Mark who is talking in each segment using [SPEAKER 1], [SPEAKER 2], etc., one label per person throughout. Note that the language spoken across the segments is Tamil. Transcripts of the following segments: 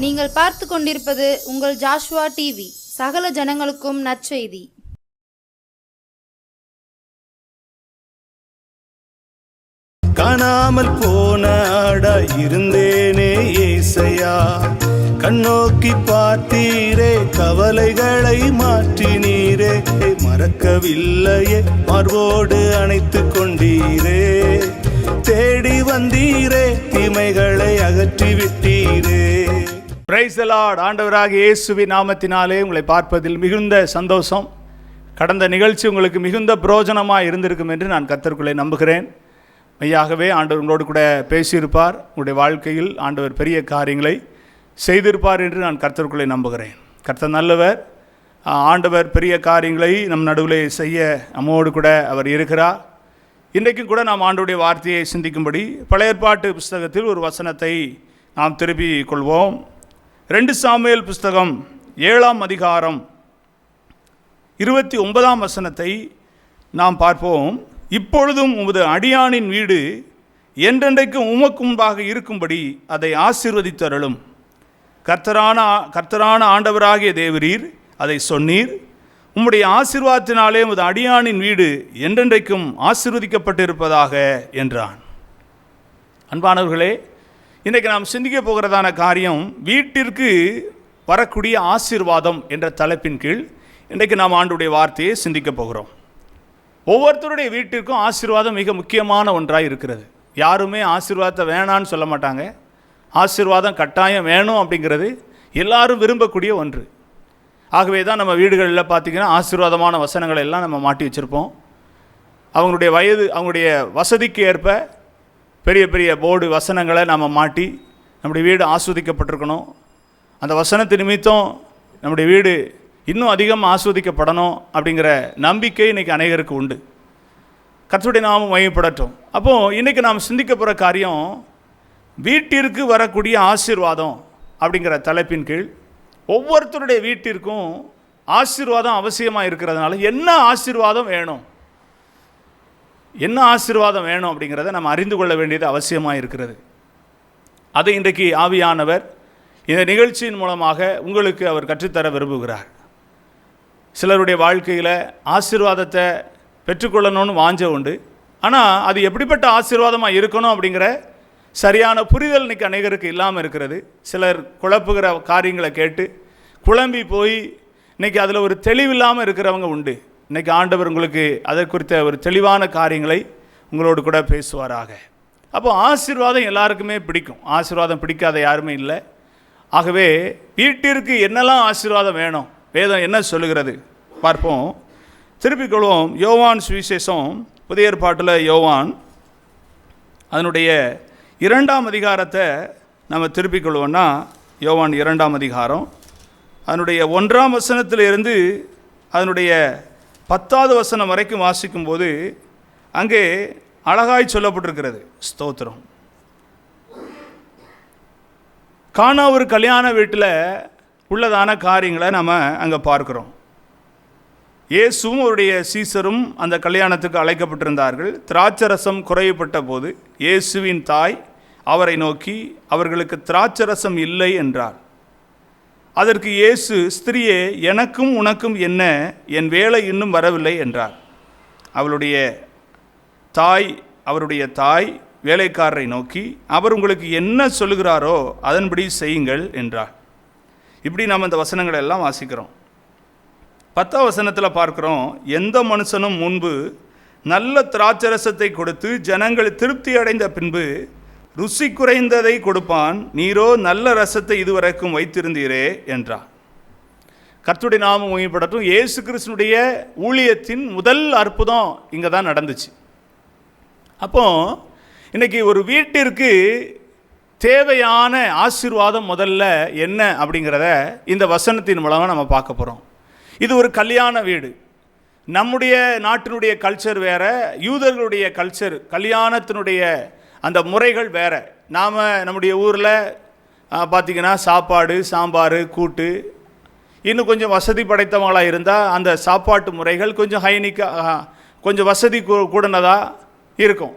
[SPEAKER 1] நீங்கள் பார்த்து கொண்டிருப்பது உங்கள் ஜாஷுவா டிவி. சகல ஜனங்களுக்கும் நற்செய்தி.
[SPEAKER 2] காணாமல் போன ஆடா இருந்தேனே ஏசையா, கண்ணோக்கி பார்த்தீரே, கவலைகளை மாற்றினீரே, மறக்கவில்லையே, மார்போடு அணைத்து கொண்டீரே, தேடி வந்தீரே, தீமைகளை அகற்றி விட்டீரே. Praise the Lord. ஆண்டவராகிய இயேசுவின் நாமத்தினாலே உங்களை பார்ப்பதில் மிகுந்த சந்தோஷம். கடந்த நிகழ்ச்சி உங்களுக்கு மிகுந்த பிரயோஜனமாக இருந்திருக்கும் என்று நான் கர்த்தருக்குள்ளே நம்புகிறேன். மெய்யாகவே ஆண்டவர் உங்களோடு கூட பேசியிருப்பார். உங்களுடைய வாழ்க்கையில் ஆண்டவர் பெரிய காரியங்களை செய்திருப்பார் என்று நான் கர்த்தருக்குள்ளே நம்புகிறேன். கர்த்தர் நல்லவர். ஆண்டவர் பெரிய காரியங்களை நம் நடுவில் செய்ய நம்மோடு கூட அவர் இருக்கிறார். இன்றைக்கும் கூட நாம் ஆண்டவருடைய வார்த்தையை சிந்திக்கும்படி பழைய ஏற்பாட்டு புஸ்தகத்தில் ஒரு வசனத்தை நாம் திருப்பிக் கொள்வோம். 2 சாமுவேல் புஸ்தகம் 7ஆம் அதிகாரம் 29ஆம் வசனத்தை நாம் பார்ப்போம். இப்பொழுதும் உமது அடியானின் வீடு என்றென்றைக்கும் உமக்கு முன்பாக இருக்கும்படி அதை ஆசீர்வதித்தருளும். கர்த்தரான ஆண்டவராகிய தேவரீர் அதை சொன்னீர். உம்முடைய ஆசீர்வாதத்தினாலே உமது அடியானின் வீடு என்றென்றைக்கும் ஆசீர்வதிக்கப்பட்டிருப்பதாக என்றான். அன்பானவர்களே, இன்றைக்கு நாம் சிந்திக்க போகிறதான காரியம் வீட்டிற்கு வரக்கூடிய ஆசீர்வாதம் என்ற தலைப்பின் கீழ் இன்றைக்கு நாம் ஆண்டவருடைய வார்த்தையை சிந்திக்க போகிறோம். ஒவ்வொருத்தருடைய வீட்டிற்கும் ஆசீர்வாதம் மிக முக்கியமான ஒன்றாக இருக்கிறது. யாருமே ஆசீர்வாதத்தை வேணான்னு சொல்ல மாட்டாங்க. ஆசீர்வாதம் கட்டாயம் வேணும் அப்படிங்கிறது எல்லாரும் விரும்பக்கூடிய ஒன்று. ஆகவே தான் நம்ம வீடுகளில் பார்த்திங்கன்னா ஆசீர்வாதமான வசனங்களை எல்லாம் நம்ம மாட்டி வச்சுருப்போம். அவங்களுடைய வயது, அவங்களுடைய வசதிக்கு ஏற்ப பெரிய பெரிய போர்டு வசனங்களை நம்ம மாட்டி நம்முடைய வீடு ஆஸ்வதிக்கப்பட்டிருக்கணும், அந்த வசனத்து நிமித்தம் நம்முடைய வீடு இன்னும் அதிகம் ஆஸ்வதிக்கப்படணும் அப்படிங்கிற நம்பிக்கை இன்றைக்கி அநேகருக்கு உண்டு. கர்த்தருடைய நாமம் மகிமைப்படட்டும். அப்போது இன்றைக்கி நாம் சிந்திக்க போகிற காரியம் வீட்டிற்கு வரக்கூடிய ஆசீர்வாதம் அப்படிங்கிற தலைப்பின் கீழ் ஒவ்வொருத்தருடைய வீட்டிற்கும் ஆசீர்வாதம் அவசியமாக இருக்கிறதுனால என்ன ஆசீர்வாதம் வேணும், என்ன ஆசீர்வாதம் வேணும் அப்படிங்கிறத நம்ம அறிந்து கொள்ள வேண்டியது அவசியமாக இருக்கிறது. அதை இன்றைக்கு ஆவியானவர் இந்த நிகழ்ச்சியின் மூலமாக உங்களுக்கு அவர் கற்றுத்தர விரும்புகிறார். சிலருடைய வாழ்க்கையில் ஆசீர்வாதத்தை பெற்றுக்கொள்ளணும்னு வாஞ்ச உண்டு. ஆனால் அது எப்படிப்பட்ட ஆசீர்வாதமாக இருக்கணும் அப்படிங்கிற சரியான புரிதல் இன்றைக்கி அநேகருக்கு இல்லாமல் இருக்கிறது. சிலர் குழப்புகிற காரியங்களை கேட்டு குழம்பி போய் இன்றைக்கி அதில் ஒரு தெளிவில்லாமல் இருக்கிறவங்க உண்டு. இன்றைக்கி ஆண்டவர் உங்களுக்கு அதை குறித்த ஒரு தெளிவான காரியங்களை உங்களோடு கூட பேசுவாராக. அப்போது ஆசீர்வாதம் எல்லாருக்குமே பிடிக்கும். ஆசீர்வாதம் பிடிக்காத யாருமே இல்லை. ஆகவே வீட்டிற்கு என்னெல்லாம் ஆசீர்வாதம் வேணும், வேதம் என்ன சொல்லுகிறது பார்ப்போம். திருப்பிக் கொள்வோம். யோவான் சுவிசேஷம், புதிய ஏற்பாட்டில் யோவான் அதனுடைய 2ஆம் அதிகாரத்தை நம்ம திருப்பிக் கொள்வோன்னா, யோவான் 2ஆம் அதிகாரம் அதனுடைய 1ஆம் வசனத்திலிருந்து அதனுடைய 10வது வசனம் வரைக்கும் வாசிக்கும்போது அங்கே அழகாய் சொல்லப்பட்டிருக்கிறது. ஸ்தோத்திரம். கானா ஒரு கல்யாண வீட்டில் உள்ளதான காரியங்களை நம்ம அங்கே பார்க்குறோம். இயேசுவும் அவருடைய சீசரும் அந்த கல்யாணத்துக்கு அழைக்கப்பட்டிருந்தார்கள். திராட்சரசம் குறையப்பட்ட போது இயேசுவின் தாய் அவரை நோக்கி, அவர்களுக்கு திராட்சரசம் இல்லை என்றார். அதற்கு இயேசு, ஸ்திரியே, எனக்கும் உனக்கும் என்ன, என் வேலை இன்னும் வரவில்லை என்றார். அவருடைய தாய் வேலைக்காரரை நோக்கி, அவர் உங்களுக்கு என்ன சொல்லுகிறாரோ அதன்படி செய்யுங்கள் என்றார். இப்படி நம்ம இந்த வசனங்களை எல்லாம் வாசிக்கிறோம். 10ஆம் வசனத்தில் பார்க்குறோம், எந்த மனுஷனும் முன்பு நல்ல திராட்சரசத்தை கொடுத்து ஜனங்கள் திருப்தி அடைந்த பின்பு ருசி குறைந்ததை கொடுப்பான், நீரோ நல்ல ரசத்தை இதுவரைக்கும் வைத்திருந்தீரே என்றார். கர்த்தருடைய நாமம் மகிமைப்படட்டும். இயேசு கிறிஸ்துனுடைய ஊழியத்தின் முதல் அற்புதம் இங்கே தான் நடந்துச்சு. அப்போது இன்றைக்கி ஒரு வீட்டிற்கு தேவையான ஆசீர்வாதம் முதல்ல என்ன அப்படிங்கிறத இந்த வசனத்தின் மூலமாக நம்ம பார்க்க போகிறோம். இது ஒரு கல்யாண வீடு. நம்முடைய நாட்டினுடைய கல்ச்சர் வேறு, யூதர்களுடைய கல்ச்சர், கல்யாணத்தினுடைய அந்த முறைகள் வேறு. நாம் நம்முடைய ஊரில் பார்த்திங்கன்னா சாப்பாடு, சாம்பார், கூட்டு, இன்னும் கொஞ்சம் வசதி படைத்தவங்களாக இருந்தால் அந்த சாப்பாட்டு முறைகள் கொஞ்சம் ஹைனிக்காக, கொஞ்சம் வசதி கூடனதாக இருக்கும்.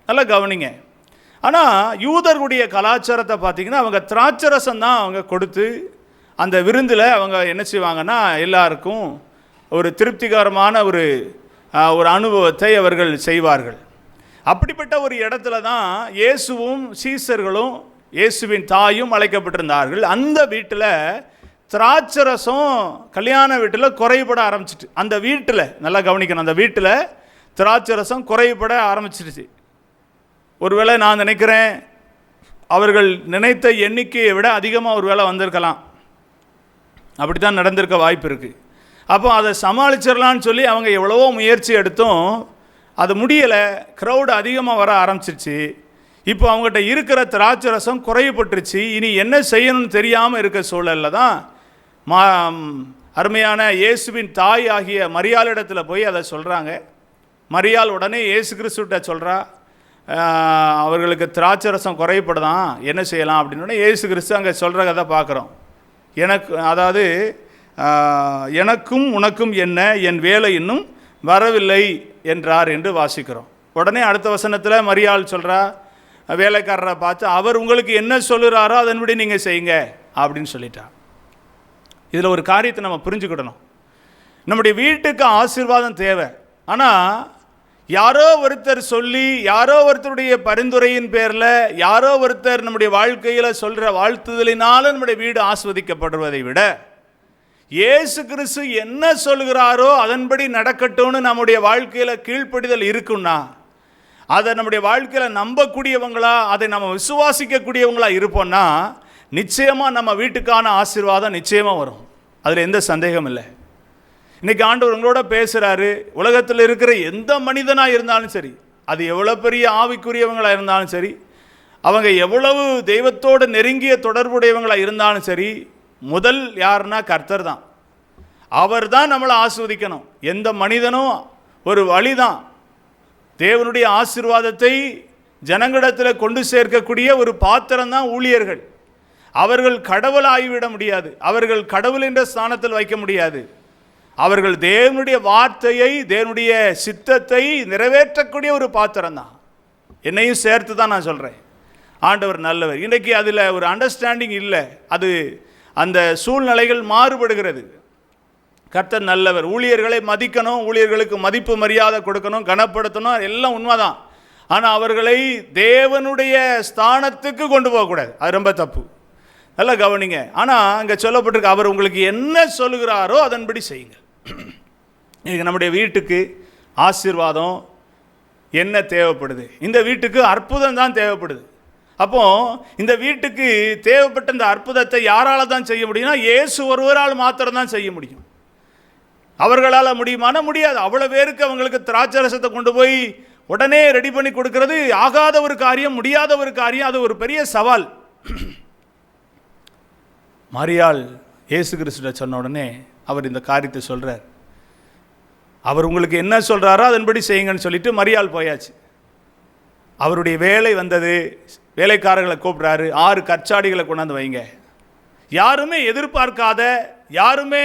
[SPEAKER 2] நல்லா கவனிங்க. ஆனால் யூதர்களுடைய கலாச்சாரத்தை பார்த்திங்கன்னா அவங்க திராட்சரசம் தான் அவங்க கொடுத்து அந்த விருந்தில் அவங்க என்ன செய்வாங்கன்னா எல்லாருக்கும் ஒரு திருப்திகரமான ஒரு அனுபவத்தை அவர்கள் செய்வார்கள். அப்படிப்பட்ட ஒரு இடத்துல தான் இயேசுவும் சீசர்களும் இயேசுவின் தாயும் அழைக்கப்பட்டிருந்தார்கள். அந்த வீட்டில் திராட்சரசம் கல்யாண வீட்டில் குறைபட ஆரம்பிச்சிட்டு, அந்த வீட்டில் நல்லா கவனிக்கணும், அந்த வீட்டில் திராட்சரசம் குறைபட ஆரம்பிச்சிருச்சு. ஒருவேளை நான் நினைக்கிறேன் அவர்கள் நினைத்த எண்ணிக்கையை விட அதிகமாக ஒரு வேளை வந்திருக்கலாம், அப்படி தான் நடந்திருக்க வாய்ப்பு இருக்குது. அப்போ அதை சமாளிச்சிடலான்னு சொல்லி அவங்க எவ்வளவோ முயற்சி எடுத்தும் அது முடியலை, க்ரௌடு அதிகமாக வர ஆரம்பிச்சிருச்சு. இப்போ அவங்ககிட்ட இருக்கிற திராட்சரசம் குறையப்பட்டுருச்சு. இனி என்ன செய்யணும்னு தெரியாமல் இருக்க சூழலில் தான் அருமையான இயேசுவின் தாய் ஆகிய மரியாளிடத்தில் போய் அதை சொல்கிறாங்க. மரியாள் உடனே இயேசு கிறிஸ்துவிட்ட சொல்கிறா, அவர்களுக்கு திராட்சரசம் குறைபடுதான், என்ன செய்யலாம் அப்படின்னு. இயேசு கிறிஸ்து அங்கே சொல்கிற கதை பார்க்குறோம். அதாவது எனக்கும் உனக்கும் என்ன, என் வேலை இன்னும் வரவில்லை என்றார் என்று வாசிக்கிறோம். உடனே அடுத்த வசனத்தில் மரியாள் சொல்கிறா வேலைக்காரரை பார்த்து, அவர் உங்களுக்கு என்ன சொல்லுறாரோ அதன்படி நீங்கள் செய்யுங்க அப்படின்னு சொல்லிட்டார். இதில் ஒரு காரியத்தை நம்ம புரிஞ்சுக்கிடணும். நம்முடைய வீட்டுக்கு ஆசீர்வாதம் தேவை. ஆனால் யாரோ ஒருத்தர் சொல்லி, யாரோ ஒருத்தருடைய பரிந்துரையின் பேரில், யாரோ ஒருத்தர் நம்முடைய வாழ்க்கையில் சொல்கிற வாழ்த்துதலினாலும் நம்முடைய வீடு ஆஸ்வதிக்கப்படுவதை விட இயேசு கிறிஸ்து என்ன சொல்கிறாரோ அதன்படி நடக்கட்டும்னு நம்முடைய வாழ்க்கையில் கீழ்ப்படிதல் இருக்குன்னா, அதை நம்முடைய வாழ்க்கையில் நம்பக்கூடியவங்களா, அதை நம்ம விசுவாசிக்கக்கூடியவங்களா இருப்போம்னா நிச்சயமாக நம்ம வீட்டுக்கான ஆசீர்வாதம் நிச்சயமாக வரும். அதில் எந்த சந்தேகம் இல்லை. இன்றைக்கி ஆண்டவர் உங்களோட பேசுகிறாரு. உலகத்தில் இருக்கிற எந்த மனிதனாக இருந்தாலும் சரி, அது எவ்வளோ பெரிய ஆவிக்குரியவங்களாக இருந்தாலும் சரி, அவங்க எவ்வளவு தெய்வத்தோடு நெருங்கிய தொடர்புடையவங்களாக இருந்தாலும் சரி, முதல் யாருன்னா கர்த்தர் தான். அவர் தான் நம்மளை ஆஸ்வதிக்கணும். எந்த மனிதனும் ஒரு வழி தான். தேவனுடைய ஆசீர்வாதத்தை ஜனங்களிடத்தில் கொண்டு சேர்க்கக்கூடிய ஒரு பாத்திரம் தான் ஊழியர்கள். அவர்கள் கடவுள் ஆகிவிட முடியாது, அவர்கள் கடவுள் என்ற ஸ்தானத்தில் வைக்க முடியாது. அவர்கள் தேவனுடைய வார்த்தையை, தேவனுடைய சித்தத்தை நிறைவேற்றக்கூடிய ஒரு பாத்திரம் தான். என்னையும் சேர்த்து தான் நான் சொல்கிறேன். ஆண்டவர் நல்லவர். இன்றைக்கி அதில் ஒரு அண்டர்ஸ்டாண்டிங் இல்லை. அது அந்த சூழ்நிலைகள் மாறுபடுகிறது. கர்த்தர் நல்லவர். ஊழியர்களை மதிக்கணும், ஊழியர்களுக்கு மதிப்பு மரியாதை கொடுக்கணும், கனப்படுத்தணும், எல்லாம் உண்மைதான். ஆனால் அவர்களை தேவனுடைய ஸ்தானத்துக்கு கொண்டு போகக்கூடாது. அது ரொம்ப தப்பு. நல்லா கவனிங்க. ஆனால் அங்கே சொல்லப்பட்டிருக்கு, அவர் உங்களுக்கு என்ன சொல்லுகிறாரோ அதன்படி செய்யுங்கள். இன்றைக்கி நம்முடைய வீட்டுக்கு ஆசீர்வாதம் என்ன தேவைப்படுது? இந்த வீட்டுக்கு அற்புதம் தான் தேவைப்படுது. அப்போது இந்த வீட்டுக்கு தேவைப்பட்ட இந்த அற்புதத்தை யாரால் தான் செய்ய முடியும்னா இயேசு ஒருவரால் மாத்திரம்தான் செய்ய முடியும். அவர்களால் முடியுமானா முடியாது. அவ்வளோ பேருக்கு அவங்களுக்கு திராட்சரசத்தை கொண்டு போய் உடனே ரெடி பண்ணி கொடுக்கறது ஆகாத ஒரு காரியம், முடியாத ஒரு காரியம். அது ஒரு பெரிய சவால். மரியாள் இயேசு கிறிஸ்துவிட்ட சொன்ன உடனே அவர் இந்த காரியத்தை சொல்கிறார். அவர் உங்களுக்கு என்ன சொல்கிறாரோ அதன்படி செய்யுங்கன்னு சொல்லிட்டு மரியாள் போயாச்சு. அவருடைய வேலை வந்தது. வேலைக்காரர்களை கூப்பிட்றாரு, 6 கற்சாடிகளை கொண்டாந்து வைங்க. யாருமே எதிர்பார்க்காத, யாருமே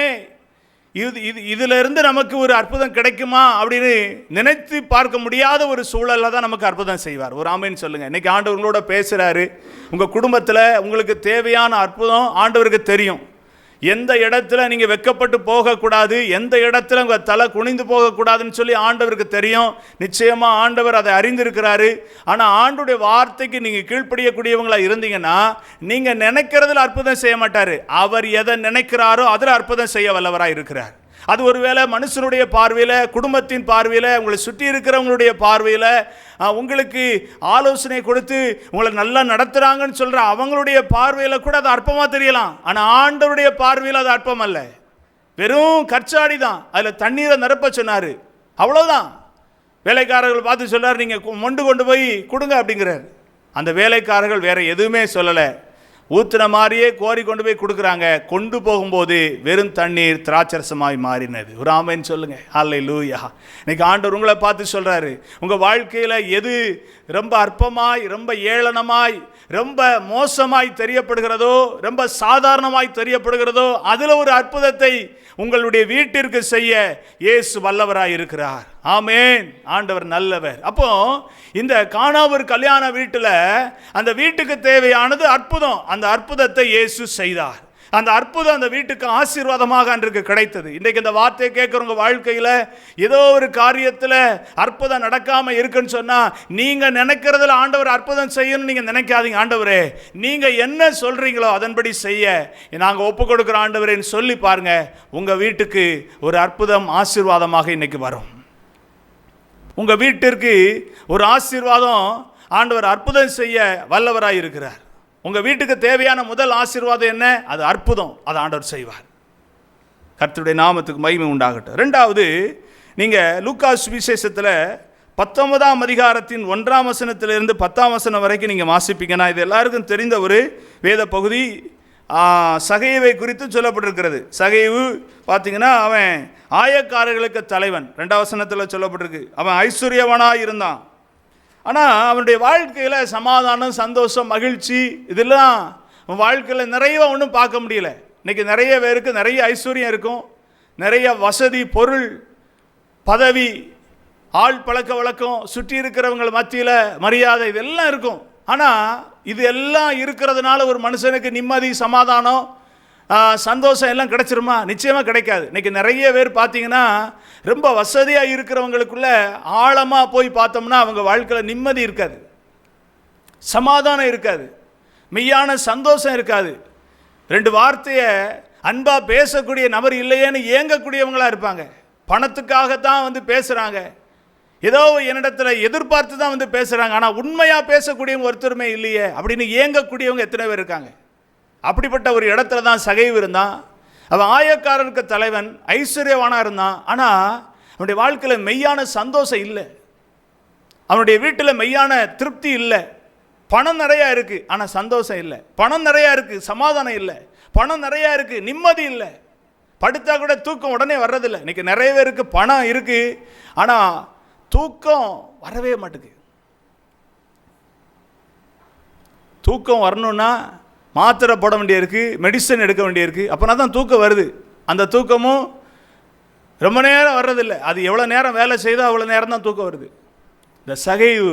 [SPEAKER 2] இதிலிருந்து நமக்கு ஒரு அற்புதம் கிடைக்குமா அப்படின்னு நினைத்து பார்க்க முடியாத ஒரு சூழலில் தான் நமக்கு அற்புதம் செய்வார். ஒரு ஆமேன்னு சொல்லுங்கள். இன்றைக்கி ஆண்டவர்களோட பேசுகிறாரு. உங்கள் குடும்பத்தில் உங்களுக்கு தேவையான அற்புதம் ஆண்டவருக்கு தெரியும். எந்த இடத்துல நீங்கள் வெட்கப்பட்டு போகக்கூடாது, எந்த இடத்துல உங்கள் தலை குனிந்து போகக்கூடாதுன்னு சொல்லி ஆண்டவருக்கு தெரியும். நிச்சயமாக ஆண்டவர் அதை அறிந்திருக்கிறாரு. ஆனால் ஆண்டுடைய வார்த்தைக்கு நீங்கள் கீழ்ப்படியக்கூடியவங்களாக இருந்தீங்கன்னா நீங்கள் நினைக்கிறதுல அற்புதம் செய்ய மாட்டார். அவர் எதை நினைக்கிறாரோ அதில் அற்புதம் செய்ய வல்லவராக இருக்கிறார். அது ஒருவேளை மனுஷனுடைய பார்வையில், குடும்பத்தின் பார்வையில், உங்களை சுற்றி இருக்கிறவங்களுடைய பார்வையில் உங்களுக்கு ஆலோசனை கொடுத்து உங்களை நல்லா நடத்துகிறாங்கன்னு சொல்கிற அவங்களுடைய பார்வையில் கூட அது அற்பமாக தெரியலாம். ஆனால் ஆண்டவருடைய பார்வையில் அது அற்பம் அல்ல. வெறும் கற்சாடி தான். அதில் தண்ணீரை நிரப்ப சொன்னார், அவ்வளோதான். வேலைக்காரர்கள் பார்த்து சொன்னார், நீங்கள் மொண்டு கொண்டு போய் கொடுங்க அப்படிங்கிறார். அந்த வேலைக்காரர்கள் வேறு எதுவுமே சொல்லலை. ஊற்றின மாதிரியே கோரி கொண்டு போய் கொடுக்குறாங்க. கொண்டு போகும்போது வெறும் தண்ணீர் திராட்சரசமாய் மாறினது. ஒரு ஆமேன்னு சொல்லுங்க. அல்லேலூயா. இன்னைக்கு ஆண்டவர் உங்களை பார்த்து சொல்கிறாரு, உங்கள் வாழ்க்கையில் எது ரொம்ப அற்பமாய், ரொம்ப ஏளனமாய், ரொம்ப மோசமாய் தெரியப்படுகிறதோ, ரொம்ப சாதாரணமாய் தெரியப்படுகிறதோ அதில் ஒரு அற்புதத்தை உங்களுடைய வீட்டிற்கு செய்ய இயேசு வல்லவராய் இருக்கிறார். ஆமேன். ஆண்டவர் நல்லவர். அப்போ இந்த கானாவூர் கல்யாண வீட்டில் அந்த வீட்டுக்கு தேவையானது அற்புதம். அந்த அற்புதத்தை இயேசு செய்தார். அந்த அற்புதம் அந்த வீட்டுக்கு ஆசீர்வாதமாக அன்றைக்கு கிடைத்தது. இன்றைக்கு இந்த வார்த்தையை கேட்குறவங்க வாழ்க்கையில் ஏதோ ஒரு காரியத்தில் அற்புதம் நடக்காமல் இருக்குன்னு சொன்னால், நீங்கள் நினைக்கிறதுல ஆண்டவர் அற்புதம் செய்யணும்னு நீங்கள் நினைக்காதீங்க. ஆண்டவரே, நீங்கள் என்ன சொல்கிறீங்களோ அதன்படி செய்ய நாங்கள் ஒப்பு கொடுக்குற ஆண்டவரேன்னு சொல்லி பாருங்கள். உங்கள் வீட்டுக்கு ஒரு அற்புதம் ஆசீர்வாதமாக இன்றைக்கி வரும். உங்கள் வீட்டிற்கு ஒரு ஆசீர்வாதம் ஆண்டவர் அற்புதம் செய்ய வல்லவராக இருக்கிறார். உங்கள் வீட்டுக்கு தேவையான முதல் ஆசீர்வாதம் என்ன? அது அற்புதம். அதை ஆண்டவர் செய்வார். கர்த்தருடைய நாமத்துக்கு மகிமை உண்டாகட்டும். ரெண்டாவது, நீங்கள் லூக்கா சுவிசேஷத்தில் 19ஆம் அதிகாரத்தின் 1ஆம் வசனத்திலிருந்து 10ஆம் வசனம் வரைக்கும் நீங்கள் வாசிப்பீங்கன்னா, இது எல்லாருக்கும் தெரிந்த ஒரு வேத பகுதி. சகைவை குறித்து சொல்லப்பட்டிருக்கிறது. சகைவு பார்த்தீங்கன்னா, அவன் ஆயக்காரர்களுக்கு தலைவன். 2ஆம் வசனத்தில் சொல்லப்பட்டிருக்கு. அவன் ஐஸ்வர்யவனாக இருந்தான். ஆனால் அவனுடைய வாழ்க்கையில் சமாதானம், சந்தோஷம், மகிழ்ச்சி இதெல்லாம் வாழ்க்கையில் நிறைய ஒன்றும் பார்க்க முடியல. இன்றைக்கி நிறைய பேருக்கு நிறைய ஐஸ்வர்யம் இருக்கும், நிறைய வசதி, பொருள், பதவி, ஆள் பழக்க வழக்கம், சுற்றி இருக்கிறவங்க மத்தியில் மரியாதை, இதெல்லாம் இருக்கும். ஆனால் இது எல்லாம் இருக்கிறதுனால ஒரு மனுஷனுக்கு நிம்மதி, சமாதானம், சந்தோஷம் எல்லாம் கிடைச்சிருமா? நிச்சயமாக கிடைக்காது. இன்றைக்கி நிறைய பேர் பார்த்தீங்கன்னா ரொம்ப வசதியாக இருக்கிறவங்களுக்குள்ள ஆழமாக போய் பார்த்தோம்னா அவங்க வாழ்க்கையில் நிம்மதி இருக்காது, சமாதானம் இருக்காது, மெய்யான சந்தோஷம் இருக்காது. 2 வார்த்தையை அன்பாக பேசக்கூடிய நபர் இல்லையேன்னு ஏங்கக்கூடியவங்களாக இருப்பாங்க. பணத்துக்காகத்தான் வந்து பேசுகிறாங்க, ஏதோ என்னிடத்தில் எதிர்பார்த்து தான் வந்து பேசுகிறாங்க. ஆனால் உண்மையாக பேசக்கூடியவங்க ஒருத்தருமே இல்லையே அப்படின்னு ஏங்கக்கூடியவங்க எத்தனை பேர் இருக்காங்க? அப்படிப்பட்ட ஒரு இடத்துல தான் சகைவு இருந்தான். அவன் ஆயக்காரருக்கு தலைவன், ஐஸ்வர்யவானாக இருந்தான். ஆனால் அவனுடைய வாழ்க்கையில் மெய்யான சந்தோஷம் இல்லை, அவனுடைய வீட்டில் மெய்யான திருப்தி இல்லை. பணம் நிறையா இருக்குது, ஆனால் சந்தோஷம் இல்லை. பணம் நிறையா இருக்குது, சமாதானம் இல்லை. பணம் நிறையா இருக்குது, நிம்மதி இல்லை. படுத்தா கூட தூக்கம் உடனே வர்றதில்லை. இன்றைக்கி நிறைய பேருக்கு பணம் இருக்குது, ஆனால் தூக்கம் வரவே மாட்டேங்குது. தூக்கம் வரணுன்னா மாத்திரை போட வேண்டியிருக்கு, மெடிசன் எடுக்க வேண்டியிருக்கு, அப்போனா தான் தூக்கம் வருது. அந்த தூக்கமும் ரொம்ப நேரம் வர்றதில்லை. அது எவ்வளோ நேரம் வேலை செய்தால் அவ்வளோ நேரம் தான் தூக்கம் வருது. இந்த சகைவு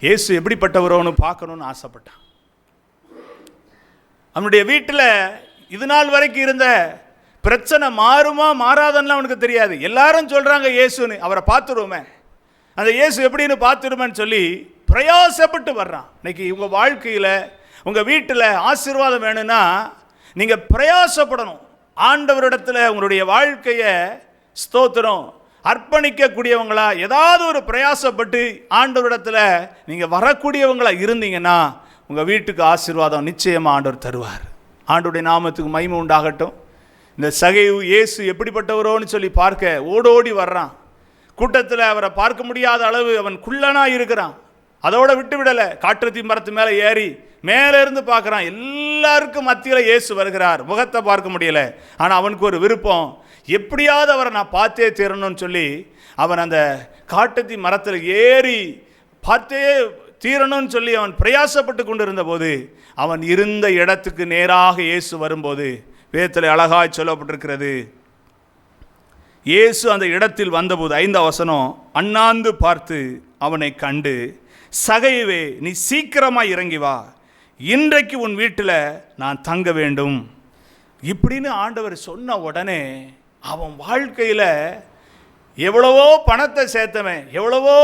[SPEAKER 2] இயேசு எப்படிப்பட்டவரோன்னு பார்க்கணுன்னு ஆசைப்பட்டான். அவனுடைய வீட்டில் இது நாள் வரைக்கும் இருந்த பிரச்சனை மாறுமா மாறாதன்னு அவனுக்கு தெரியாது. எல்லாரும் சொல்கிறாங்க இயேசுன்னு, அவரை பார்த்துருவோமே, அந்த இயேசு எப்படின்னு பார்த்துருமேன்னு சொல்லி பிரயாசப்பட்டு வர்றான். இன்னைக்கு உங்கள் வாழ்க்கையில், உங்கள் வீட்டில் ஆசீர்வாதம் வேணும்னா நீங்கள் பிரயாசப்படணும். ஆண்டவரிடத்தில் உங்களுடைய வாழ்க்கையை ஸ்தோத்திரம் அர்ப்பணிக்கக்கூடியவங்களா, ஏதாவது ஒரு பிரயாசப்பட்டு ஆண்டவரிடத்தில் நீங்கள் வரக்கூடியவங்களா இருந்தீங்கன்னா உங்கள் வீட்டுக்கு ஆசீர்வாதம் நிச்சயமாக ஆண்டவர் தருவார். ஆண்டவருடைய நாமத்துக்கு மகிமை உண்டாகட்டும். இந்த சகைவு இயேசு எப்படிப்பட்டவரோன்னு சொல்லி பார்க்க ஓடோடி வர்றான். கூட்டத்தில் அவரை பார்க்க முடியாத அளவு அவன் குள்ளனாக இருக்கிறான். அதோட விட்டு விடலை, காட்டுத்தீ மரத்து மேலே ஏறி மேலே இருந்து பார்க்குறான். எல்லாருக்கும் மத்தியில் இயேசு வருகிறார், முகத்தை பார்க்க முடியலை. ஆனால் அவனுக்கு ஒரு விருப்பம், எப்படியாவது அவரை நான் பார்த்தே தீரணும்னு சொல்லி அவன் அந்த காட்டுத்தீ மரத்தில் ஏறி பார்த்தே தீரணும்னு சொல்லி அவன் பிரயாசப்பட்டு கொண்டு இருந்தபோது அவன் இருந்த இடத்துக்கு நேராக இயேசு வரும்போது வேதத்தில் அழகாய் சொல்லப்பட்டிருக்கிறது. இயேசு அந்த இடத்தில் வந்தபோது 5ஆம் வசனம், அண்ணாந்து பார்த்து அவனை கண்டு, சகைவே நீ சீக்கிரமாக இறங்கி வா, இன்றைக்கு உன் வீட்டில் நான் தங்க வேண்டும் இப்படின்னு ஆண்டவர் சொன்ன உடனே அவன் வாழ்க்கையில் எவ்வளவோ பணத்தை சேர்த்தவன், எவ்வளவோ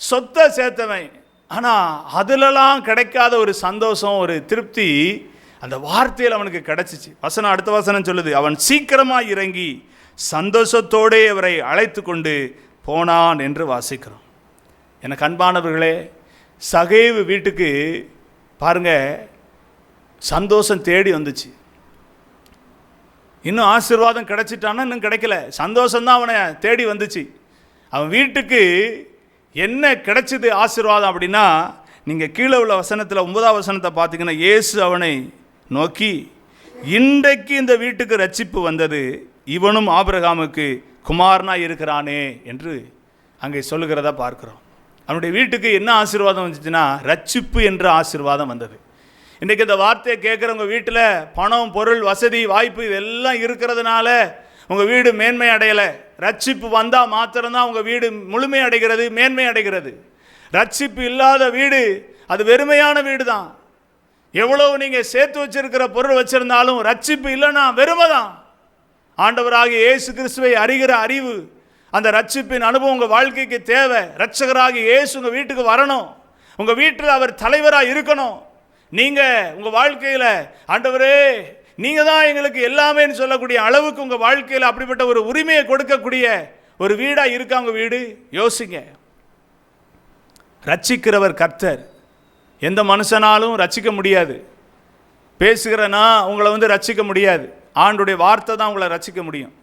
[SPEAKER 2] சொத்தை சேர்த்தவன், ஆனால் அதிலெல்லாம் கிடைக்காத ஒரு சந்தோஷம், ஒரு திருப்தி அந்த வார்த்தையில் அவனுக்கு கிடைச்சிச்சு. வசனம், அடுத்த வசனம் சொல்லுது, அவன் சீக்கிரமாக இறங்கி சந்தோஷத்தோடே அவரை அழைத்து கொண்டு போனான் என்று வாசிக்கிறோம். எனக்கு அன்பானவர்களே, சகைவு வீட்டுக்கு பாருங்க சந்தோஷம் தேடி வந்துச்சு. இன்னும் ஆசீர்வாதம் கிடைச்சிட்டான்னா இன்னும் கிடைக்கல, சந்தோஷம்தான் அவனை தேடி வந்துச்சு. அவன் வீட்டுக்கு என்ன கிடைச்சிது ஆசீர்வாதம் அப்படின்னா, நீங்கள் கீழே உள்ள வசனத்தில் 9ஆம் வசனத்தை பார்த்தீங்கன்னா, இயேசு அவனை நோக்கி, இன்றைக்கு இந்த வீட்டுக்கு ரட்சிப்பு வந்தது, இவனும் ஆபிரகாமுக்கு குமாரனாக இருக்கிறானே என்று அங்கே சொல்லுகிறத பார்க்குறோம். அவனுடைய வீட்டுக்கு என்ன ஆசீர்வாதம் வந்துச்சுன்னா, ரட்சிப்பு என்ற ஆசீர்வாதம் வந்தது. இன்றைக்கி இந்த வார்த்தையை கேட்குறவங்க வீட்டில் பணம், பொருள், வசதி, வாய்ப்பு இதெல்லாம் இருக்கிறதுனால உங்கள் வீடு மேன்மை அடையலை, ரட்சிப்பு வந்தால் மாத்திரம்தான் உங்கள் வீடு முழுமை அடைகிறது, மேன்மை அடைகிறது. ரட்சிப்பு இல்லாத வீடு அது வெறுமையான வீடு தான். எவ்வளவு நீங்கள் சேர்த்து வச்சிருக்கிற பொருள் வச்சிருந்தாலும் ரட்சிப்பு இல்லைன்னா வெறுமை தான். ஆண்டவராகிய இயேசு கிறிஸ்துவை அறிகிற அறிவு, அந்த ரட்சிப்பின் அனுபவம் உங்கள் வாழ்க்கைக்கு தேவை. ரட்சகராகிய இயேசு உங்கள் வீட்டுக்கு வரணும். உங்கள் வீட்டில் அவர் தலைவராக இருக்கணும். நீங்கள் உங்கள் வாழ்க்கையில் ஆண்டவரே நீங்கள் தான் எங்களுக்கு எல்லாமேன்னு சொல்லக்கூடிய அளவுக்கு உங்கள் வாழ்க்கையில் அப்படிப்பட்ட ஒரு உரிமையை கொடுக்கக்கூடிய ஒரு வீடாக இருக்கா உங்கள் வீடு? யோசிங்க. ரட்சிக்கிறவர் கர்த்தர். எந்த மனுஷனாலும் ரட்சிக்க முடியாது. பேசுகிறனா உங்களை ரட்சிக்க முடியாது. ஆண்டுடைய வார்த்தை தான் உங்களை ரட்சிக்க முடியும்.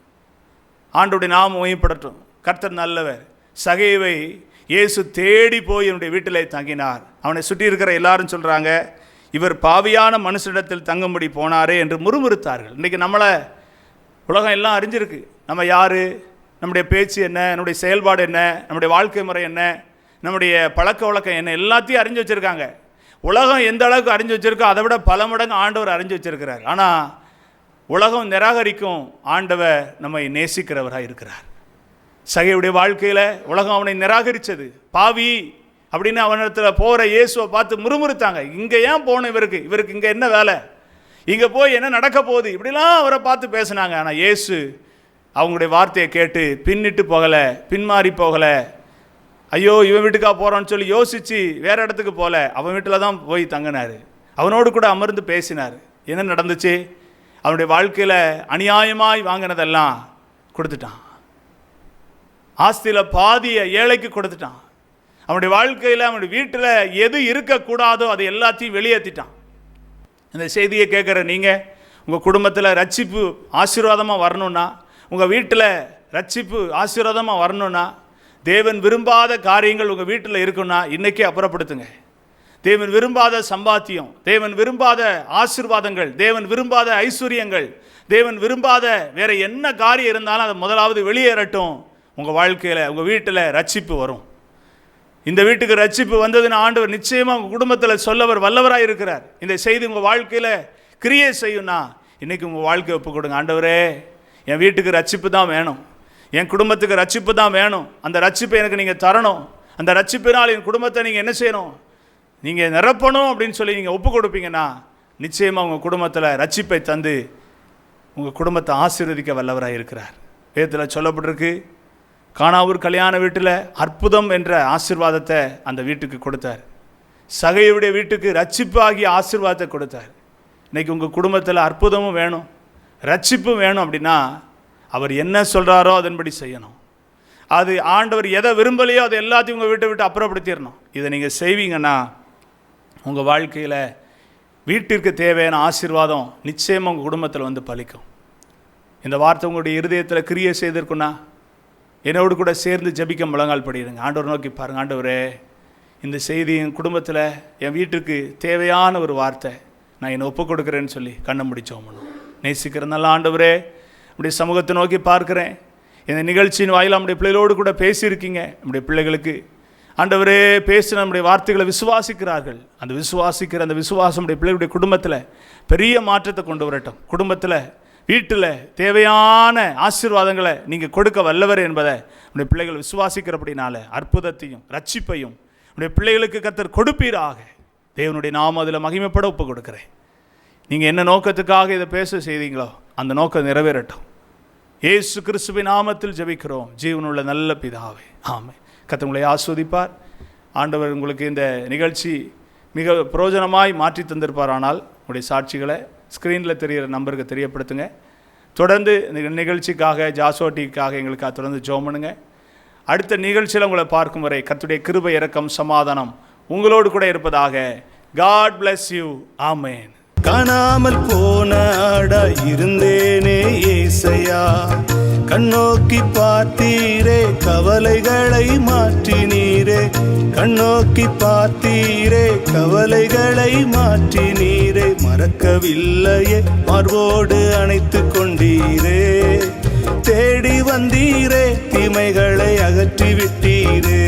[SPEAKER 2] ஆண்டுடைய நாமம் மகிமைப்படட்டும். கர்த்தர் நல்லவர். சகைவை இயேசு தேடி போய் என்னுடைய வீட்டில் தங்கினார். அவனை சுற்றி இருக்கிற எல்லாரும் சொல்கிறாங்க, இவர் பாவியான மனுஷனிடத்தில் தங்கும்படி போனாரே என்று முறுமுறுத்தார்கள். இன்றைக்கி நம்மளை உலகம் எல்லாம் அறிஞ்சிருக்கு. நம்ம யார், நம்முடைய பேச்சு என்ன, நம்முடைய செயல்பாடு என்ன, நம்முடைய வாழ்க்கை முறை என்ன, நம்முடைய பழக்க வழக்கம் என்ன, எல்லாத்தையும் அறிஞ்சு வச்சுருக்காங்க. உலகம் எந்த அளவுக்கு அறிஞ்சு வச்சுருக்கோ அதை விட பல மடங்கு ஆண்டவர் அறிஞ்சு வச்சுருக்கிறார். ஆனால் உலகம் நிராகரிக்கும், ஆண்டவர் நம்மை நேசிக்கிறவராக இருக்கிறார். சகையுடைய வாழ்க்கையில் உலகம் அவனை நிராகரித்தது. பாவி அப்படின்னு அவனிடத்தில் போகிற இயேசுவை பார்த்து முறுமுறுத்தாங்க. இங்கே ஏன் போகணும், இவருக்கு இங்கே என்ன வேலை, இங்கே போய் என்ன நடக்க போகுது, இப்படிலாம் அவரை பார்த்து பேசினாங்க. ஆனால் இயேசு அவங்களுடைய வார்த்தையை கேட்டு பின்னிட்டு போகலை, பின்மாறி போகலை. ஐயோ இவன் வீட்டுக்காக போகிறான்னு சொல்லி யோசித்து வேறு இடத்துக்கு போகல, அவன் வீட்டில் தான் போய் தங்கினார். அவனோடு கூட அமர்ந்து பேசினார். என்ன நடந்துச்சு? அவனுடைய வாழ்க்கையில் அநியாயமாய் வாங்கினதெல்லாம் கொடுத்துட்டான். ஆஸ்தியில் பாதியை ஏழைக்கு கொடுத்துட்டான். அவனுடைய வாழ்க்கையில் அவனுடைய வீட்டில் எது இருக்கக்கூடாதோ அதை எல்லாத்தையும் வெளியேற்றிட்டான். இந்த செய்தியை கேட்குற நீங்கள் உங்கள் குடும்பத்தில் ரட்சிப்பு ஆசீர்வாதமாக வரணுன்னா, உங்கள் வீட்டில் ரட்சிப்பு ஆசீர்வாதமாக வரணுன்னா, தேவன் விரும்பாத காரியங்கள் உங்கள் வீட்டில் இருக்குன்னா இன்றைக்கே அப்புறப்படுத்துங்க. தேவன் விரும்பாத சம்பாத்தியம், தேவன் விரும்பாத ஆசீர்வாதங்கள், தேவன் விரும்பாத ஐஸ்வர்யங்கள், தேவன் விரும்பாத வேறு என்ன காரியம் இருந்தாலும் அதை முதலாவது வெளியேறட்டும். உங்கள் வாழ்க்கையில் உங்கள் வீட்டில் ரட்சிப்பு வரும். இந்த வீட்டுக்கு ரட்சிப்பு வந்ததுன்னு ஆண்டவர் நிச்சயமாக உங்கள் குடும்பத்தில் சொல்லவர் வல்லவராக இருக்கிறார். இந்த செய்தி உங்கள் வாழ்க்கையில் கிரியை செய்யும்னா இன்றைக்கி உங்கள் வாழ்க்கையை ஒப்பு கொடுங்க. ஆண்டவரே என் வீட்டுக்கு ரட்சிப்பு தான் வேணும், என் குடும்பத்துக்கு ரட்சிப்பு தான் வேணும். அந்த ரட்சிப்பை எனக்கு நீங்கள் தரணும். அந்த ரட்சிப்பினால் என் குடும்பத்தை நீங்கள் என்ன செய்யணும், நீங்கள் நிரப்பணும் அப்படின்னு சொல்லி நீங்கள் ஒப்பு கொடுப்பீங்கன்னா நிச்சயமாக உங்கள் குடும்பத்தில் ரட்சிப்பை தந்து உங்கள் குடும்பத்தை ஆசீர்வதிக்க வல்லவராக இருக்கிறார். வேதத்தில் சொல்லப்பட்டிருக்கு, கானாவூர் கல்யாண வீட்டில் அற்புதம் என்ற ஆசீர்வாதத்தை அந்த வீட்டுக்கு கொடுத்தார். சகையுடைய வீட்டுக்கு ரட்சிப்பு ஆகிய ஆசீர்வாதத்தை கொடுத்தார். இன்றைக்கி உங்கள் குடும்பத்தில் அற்புதமும் வேணும், ரட்சிப்பும் வேணும் அப்படின்னா அவர் என்ன சொல்கிறாரோ அதன்படி செய்யணும். அது ஆண்டவர் எதை விரும்பலையோ அதை எல்லாத்தையும் உங்கள் வீட்டை விட்டு அப்புறப்படுத்திடணும். இதை நீங்கள் செய்வீங்கன்னா உங்கள் வாழ்க்கையில் வீட்டிற்கு தேவையான ஆசீர்வாதம் நிச்சயமாக உங்கள் குடும்பத்தில் பலிக்கும். இந்த வார்த்தை உங்களுடைய இருதயத்தில் கிரியை செய்திருக்குன்னா என்னோடு கூட சேர்ந்து ஜபிக்க முழங்கால் படிடுங்க. ஆண்டவர் நோக்கி பாருங்கள், ஆண்டவரே இந்த செய்தி என் குடும்பத்தில் என் வீட்டுக்கு தேவையான ஒரு வார்த்தை, நான் என்னை ஒப்பு கொடுக்குறேன்னு சொல்லி கண்ணை முடிச்சோம். நேசிக்கிற நல்ல ஆண்டவரே, நம்முடைய சமூகத்தை நோக்கி பார்க்குறேன். இந்த நிகழ்ச்சியின் வாயிலாக நம்முடைய பிள்ளைகளோடு கூட பேசியிருக்கீங்க. நம்முடைய பிள்ளைகளுக்கு ஆண்டவரே பேசி நம்முடைய வார்த்தைகளை விசுவாசிக்கிறார்கள். அந்த விசுவாசம் நம்முடைய பிள்ளைகளுடைய குடும்பத்தில் பெரிய மாற்றத்தை கொண்டு வரட்டும். குடும்பத்தில் வீட்டில் தேவையான ஆசீர்வாதங்களை நீங்கள் கொடுக்க வல்லவர் என்பதை நம்முடைய பிள்ளைகள் விசுவாசிக்கிறபடினால அற்புதத்தையும் ரட்சிப்பையும் நம்முடைய பிள்ளைகளுக்கு கர்த்தர் கொடுப்பீராக. தேவனுடைய நாமம் அதில் மகிமைப்பட ஒப்பு கொடுக்குறேன். நீங்கள் என்ன நோக்கத்துக்காக இதை பேச செய்தீங்களோ அந்த நோக்கம் நிறைவேறட்டும். இயேசு கிறிஸ்துவின் நாமத்தில் ஜெபிக்கிறோம் ஜீவனுள்ள நல்ல பிதாவே, ஆமென். கர்த்தர் உங்களை ஆஸ்வதிப்பார். ஆண்டவர் உங்களுக்கு இந்த நிகழ்ச்சி மிக பிரயோஜனமாய் மாற்றி தந்திருப்பார். ஆனால் உங்களுடைய சாட்சிகளை ஸ்க்ரீனில் தெரிகிற நம்பருக்கு தெரியப்படுத்துங்க. தொடர்ந்து இந்த நிகழ்ச்சிக்காக ஜாஸ்வாட்டிக்காக எங்களுக்காக தொடர்ந்து ஜெபம் பண்ணுங்க. அடுத்த நிகழ்ச்சியில் உங்களை பார்க்கும் வரை கர்த்தருடைய கிருபை, இரக்கம், சமாதானம் உங்களோடு கூட இருப்பதாக. God bless you. ஆமென்.
[SPEAKER 3] காணாமல் போன ஆடா இருந்தேனே ஏசையா, கண்ணோக்கி பார்த்தீரே கவலைகளை மாற்றினீரே, கண்ணோக்கி பார்த்தீரே கவலைகளை மாற்றினீரே, மறக்கவில்லையே மார்போடு அணைத்து கொண்டீரே, தேடி வந்தீரே தீமைகளை அகற்றி விட்டீரே.